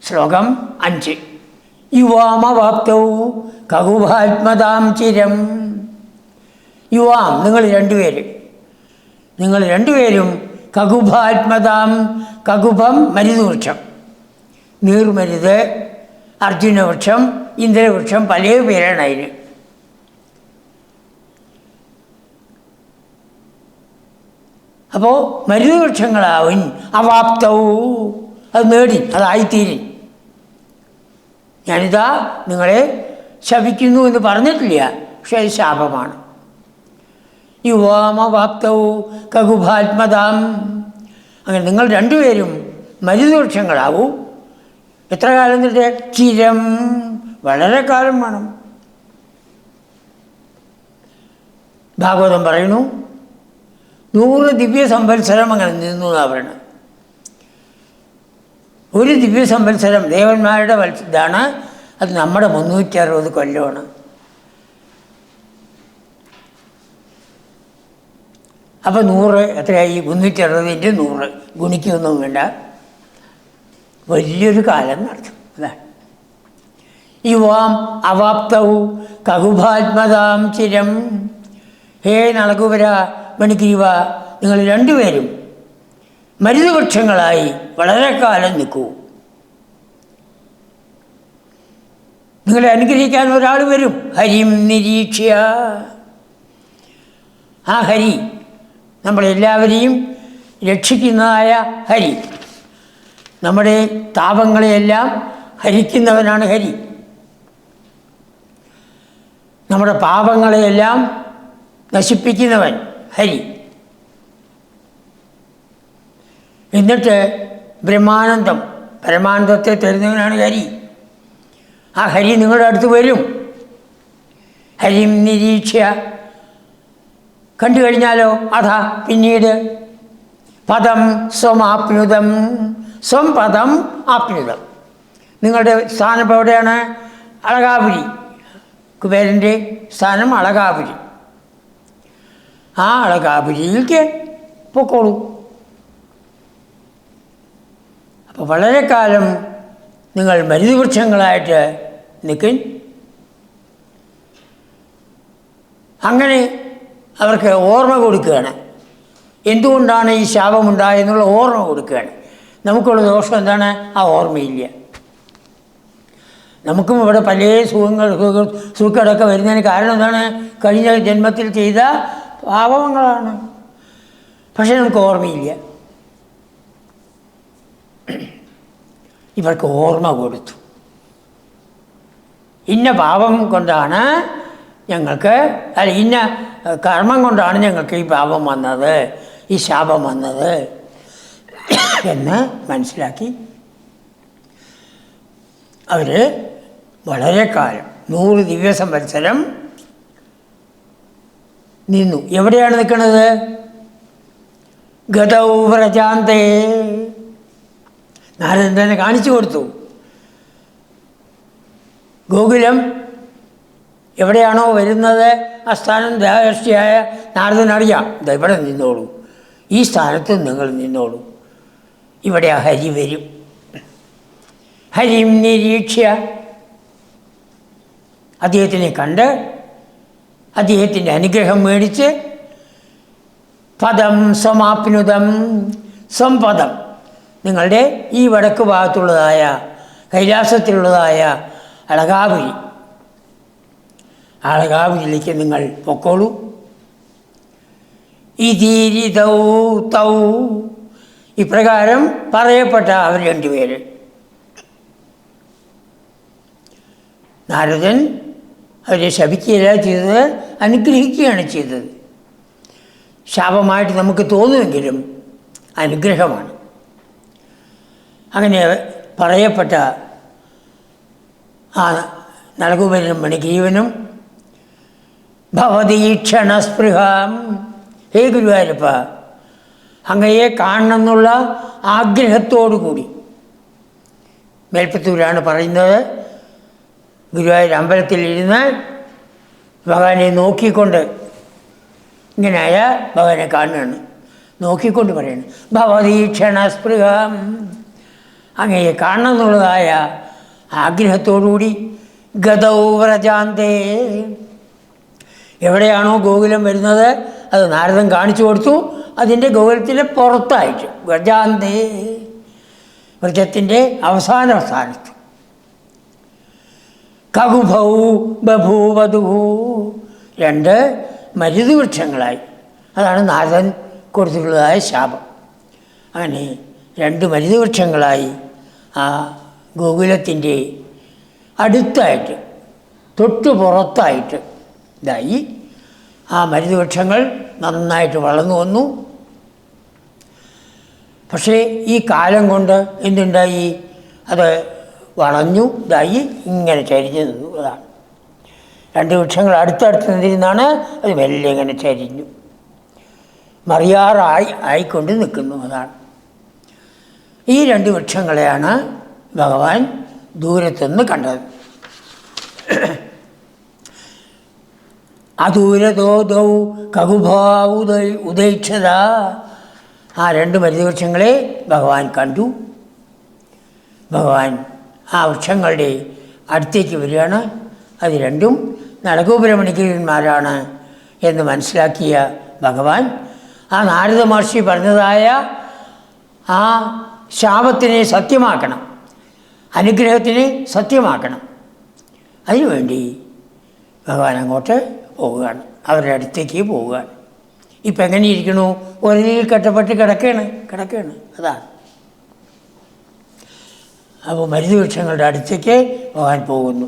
ശ്ലോകം 5. യുവാമവാപ്തൗ കകുഭാത്മതാം ചിരം. യുവാം നിങ്ങൾ രണ്ടുപേരും കകുഭാത്മതാം. കകുഭം മരുതുവൃക്ഷം, നീർമരുത്, അർജുനവൃക്ഷം, ഇന്ദ്രവൃക്ഷം, പല പേരാണ് അതിന്. അപ്പോൾ മരുതുവൃക്ഷങ്ങളാവും. അവാപ്തവും അത് നേടി, അതായിത്തീരും. ഞാനിതാ നിങ്ങളെ ശപിക്കുന്നു എന്ന് പറഞ്ഞിട്ടില്ല, പക്ഷെ അത് ശാപമാണ്. യുവാമവാപ്തവും കകുഭാത്മതാം. അങ്ങനെ നിങ്ങൾ രണ്ടുപേരും മരുതുവൃക്ഷങ്ങളാവും. എത്ര കാലം എന്നിട്ട്? ചിരം, വളരെ കാലം വേണം. ഭാഗവതം പറയുന്നു 100 ദിവ്യ സംവത്സരം അങ്ങനെ നിന്നു എന്നാണ് പറയുന്നത്. ഒരു ദിവ്യ സംവത്സരം ദേവന്മാരുടെ ഇതാണ്, അത് നമ്മുടെ 360 കൊല്ലമാണ്. അപ്പോൾ 100 എത്രയായി? 360 × 100 ഗുണിക്കൊന്നും വേണ്ട, വലിയൊരു കാലം നടത്തും. അതാണ് യുവാം അവാപ്തവും കകുഭാത്മതാം ചിരം. ഹേ നളകുവര മണിഗ്രീവ, നിങ്ങൾ രണ്ടുപേരും മരുതുവൃക്ഷങ്ങളായി വളരെ കാലം നിൽക്കൂ. നിങ്ങളെ അനുഗ്രഹിക്കാൻ ഒരാൾ വരും. ഹരിം നിരീക്ഷ്യ. ആ ഹരി, നമ്മളെല്ലാവരെയും രക്ഷിക്കുന്നതായ ഹരി, നമ്മുടെ താപങ്ങളെയെല്ലാം ഹരിക്കുന്നവനാണ് ഹരി. നമ്മുടെ പാപങ്ങളെയെല്ലാം നശിപ്പിക്കുന്നവൻ ഹരി. എന്നിട്ട് ബ്രഹ്മാനന്ദം, പരമാനന്ദത്തെ തരുന്നവനാണ് ഹരി. ആ ഹരി നിങ്ങളുടെ അടുത്ത് വരും. ഹരിം നിരീക്ഷ്യ കണ്ടു കഴിഞ്ഞാലോ അതാ പിന്നീട് പദം സ്വമാപ്നുതം. സ്വം പദം ആപ്നുതം. നിങ്ങളുടെ സ്ഥാനം ഇപ്പോൾ എവിടെയാണ്? അളകാപുരി. കുബേരൻ്റെ സ്ഥാനം അളകാപുരി. ആ അളകാപുരിയിലേക്ക് പൊക്കോളൂ. അപ്പോൾ വളരെ കാലം നിങ്ങൾ മരുതുവൃക്ഷങ്ങളായിട്ട് നിൽക്കും. അങ്ങനെ അവർക്ക് ഓർമ്മ കൊടുക്കുകയാണ്. എന്തുകൊണ്ടാണ് ഈ ശാപമുണ്ടായെന്നുള്ള ഓർമ്മ കൊടുക്കുകയാണ്. നമുക്കുള്ള ദോഷം എന്താണ്? ആ ഓർമ്മയില്ല. നമുക്കും ഇവിടെ പല സുഖങ്ങളൊക്കെ വരുന്നതിന് കാരണം എന്താണ്? കഴിഞ്ഞ ജന്മത്തിൽ ചെയ്ത പാപങ്ങളാണ്. പക്ഷെ നമുക്ക് ഓർമ്മയില്ല. ഇവർക്ക് ഓർമ്മ കൊടുത്തു. ഇന്ന പാപം കൊണ്ടാണ് ഞങ്ങൾക്ക്, അല്ല ഇന്ന കർമ്മം കൊണ്ടാണ് ഞങ്ങൾക്ക് ഈ പാപം വന്നത്, ഈ ശാപം വന്നത് എന്ന് മനസ്സിലാക്കി അവർ വളരെ കാലം 100 ദിവ്യ സംവത്സരം നിന്നു. എവിടെയാണ് നിൽക്കുന്നത്? ഗതൗ വ്രജാന്തേ. നാരദൻ തന്നെ കാണിച്ചു കൊടുത്തു. ഗോകുലം എവിടെയാണോ വരുന്നത് ആ സ്ഥാനം ദേഹർഷിയായ നാരദനറിയാം. ഇവിടെ നിന്നോളൂ, ഈ സ്ഥാനത്ത് നിങ്ങൾ നിന്നോളൂ, ഇവിടെ ആ ഹരി വരും. ഹരിം നിരീക്ഷ്യ. അദ്ദേഹത്തിനെ കണ്ട് അദ്ദേഹത്തിൻ്റെ അനുഗ്രഹം മേടിച്ച് പദം സ്വമാപ്നുതം. സ്വംപദം, നിങ്ങളുടെ ഈ വടക്ക് ഭാഗത്തുള്ളതായ കൈലാസത്തിലുള്ളതായ അളകാപുരി, അളകാപുരിയിലേക്ക് നിങ്ങൾ പൊക്കോളൂ. ഇതീരിതൗ തൗ. ഇപ്രകാരം പറയപ്പെട്ട അവർ രണ്ടുപേര്. നാരദൻ അവരെ ശപിക്കുകയല്ല ചെയ്തത്, അനുഗ്രഹിക്കുകയാണ് ചെയ്തത്. ശാപമായിട്ട് നമുക്ക് തോന്നുമെങ്കിലും അനുഗ്രഹമാണ്. അങ്ങനെ പറയപ്പെട്ട ആ നളകുബരനും മണിഗ്രീവനും ഭവതീക്ഷണസ്പൃഹാം. ഹേ ഗുരുവായൂരപ്പ, അങ്ങയെ കാണണമെന്നുള്ള ആഗ്രഹത്തോടു കൂടി. മേൽപ്പത്തൂരാണ് പറയുന്നത്. ഗുരുവായൂർ അമ്പലത്തിലിരുന്ന് ഭഗവാനെ നോക്കിക്കൊണ്ട്, ഇങ്ങനെയായ ഭഗവാനെ കാണുകയാണ്, നോക്കിക്കൊണ്ട് പറയണം ഭവതീക്ഷണസ്പൃഹം. അങ്ങയെ കാണണം എന്നുള്ളതായ ആഗ്രഹത്തോടുകൂടി ഗതൗ വ്രജാന്തേ, എവിടെയാണോ ഗോകുലം വരുന്നത് അത് നാരദൻ കാണിച്ചു കൊടുത്തു. അതിൻ്റെ ഗോകുലത്തിലെ പുറത്തായിട്ട് വ്രജാന്തേ, വ്രജത്തിൻ്റെ അവസാന സ്ഥാനത്ത്. കകുഭൗ ബഭൂവധൂ, 2 മരുതുവൃക്ഷങ്ങളായി. അതാണ് നാരദൻ കൊടുത്തിട്ടുള്ളതായ ശാപം. അങ്ങനെ 2 മരുതുവൃക്ഷങ്ങളായി ആ ഗോകുലത്തിൻ്റെ അടുത്തായിട്ട്, തൊട്ടു പുറത്തായിട്ട് ഇതായി. ആ മരുതുവൃക്ഷങ്ങൾ നന്നായിട്ട് വളർന്നു വന്നു. പക്ഷേ ഈ കാലം കൊണ്ട് എന്തുണ്ടായി? അത് വളഞ്ഞു ഇതായി ഇങ്ങനെ ചരിഞ്ഞു നിന്നു. അതാണ് 2 വൃക്ഷങ്ങൾ അടുത്തടുത്ത് നിന്നിരുന്നാണ് അത് മെല്ലെ ഇങ്ങനെ ചരിഞ്ഞു ആയിക്കൊണ്ട് നിൽക്കുന്നു. അതാണ് ഈ 2 വൃക്ഷങ്ങളെയാണ് ഭഗവാൻ ദൂരത്തുനിന്ന് കണ്ടത്. അദൂരതോ ഉദയിക്ഷത, ആ 2 മരുതുവൃക്ഷങ്ങളെ ഭഗവാൻ കണ്ടു. ഭഗവാൻ ആ വൃക്ഷങ്ങളുടെ അടുത്തേക്ക് വരികയാണ്. അത് 2 നരകോപരമണികന്മാരാണ് എന്ന് മനസ്സിലാക്കിയ ഭഗവാൻ ആ നാരദ മഹർഷി പറഞ്ഞതായ ആ ശാപത്തിനെ സത്യമാക്കണം, അനുഗ്രഹത്തിനെ സത്യമാക്കണം. അതിനുവേണ്ടി ഭഗവാൻ അങ്ങോട്ട് പോവുകയാണ്, അവരുടെ അടുത്തേക്ക് പോവുകയാണ്. ഇപ്പം എങ്ങനെ ഇരിക്കണു? ഒരലിൽ കെട്ടപ്പെട്ട് കിടക്കുകയാണ്. അതാണ്. അപ്പോൾ മരുതുവൃക്ഷങ്ങളുടെ അടുത്തേക്ക് ഭഗവാൻ പോകുന്നു.